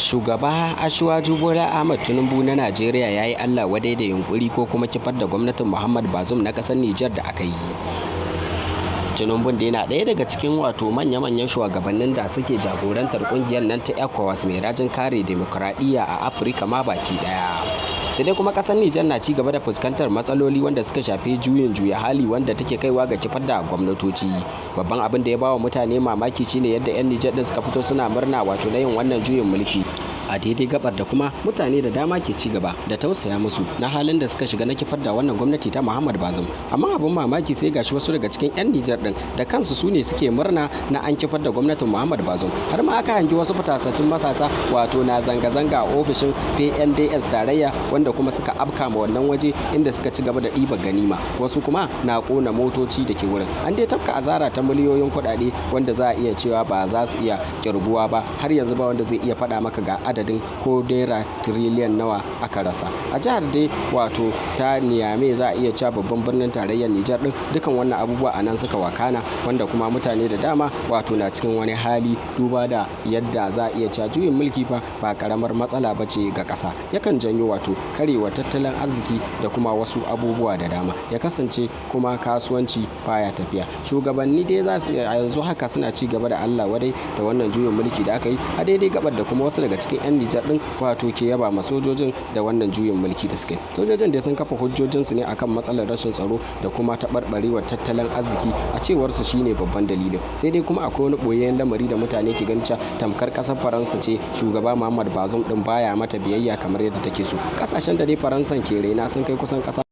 Shugaba Asiwaju Bola Ahmed Tinubu na Najeriya ya yi Allah wadai da yunkuri ko kuma kifar da gwamnatin Muhammad Bazoum na ƙasar Niger da aka yi. Tinubu da yana ɗaya daga cikin manya-manyan shugabannin da suke jagorantar ƙungiyar nan ta ECOWAS mai rajin kare demokuraɗiyya a Afirka ma baki ɗaya. Sai dai kuma ƙasar Niger na ci gaba da fuskantar matsaloli wanda suka shafi juyin juya hali wanda take kaiwa ga kifar da gwamnatoci. Babban abin da ya bawa mutane mamaki shine yadda 'yan Niger din suka fito suna murna na yin wannan juyin mulki. A daidai gabar da kuma mutane da dama ke ci gaba da tausaya musu na halin da suka shiga na kifar da wannan gwamnati ta Muhammad Bazoum. Amma abin mamaki sai gashi wasu daga cikin 'yan Niger din da kansu su ne suke murna na an kifar da gwamnatin Muhammad Bazoum. Har ma aka hangi wasu fitattun matasa na zanga-zanga a ofishin PNDS tarayya wanda kuma suka afka ma wannan waje inda suka ci gaba da ɗibar ganima. Wasu kuma na ƙona motoci da ke wurin. An dai tafka asara ta miliyoyin kuɗaɗe wanda za a iya cewa ba za su iya kirguwa ba. Har yanzu ba wanda zai iya faɗa maka ga adadin ko naira tiriliyan nawa aka rasa. A jihar dai ta Niamey za a iya cewa babban birnin tarayyar Niger din dukan wannan abubuwa a nan suka wakana wanda kuma mutane da dama na cikin wani hali duba da yadda za a iya cewa juyin mulki fa ba karamar matsala ba ce ga ƙasa. Yakan janyo karewa tattalin arziki da kuma wasu abubuwa da dama. Ya kasance kuma kasuwanci baya tafiya. Shugabanni dai a yanzu haka suna ci gaba da Allah wadai da wannan juyin mulki da aka yi a daidai gabar da kuma wasu daga cikin 'yan Niger din ke yaba ma sojojin da wannan juyin mulki da suka yi. Sojojin da sun kafa hujjojinsu ne akan matsalar rashin tsaro da kuma taɓarɓarewar tattalin arziki a cewar su shine babban dalilin. Sai dai kuma akwai wani ɓoyayyen lamari da mutane ke ganin tamkar ƙasar Faransa ce shugaba Muhammad Bazoum din baya mata biyayya kamar yadda take so. Ƙasashen da dai Faransan ke rena sun kai kusan ƙasa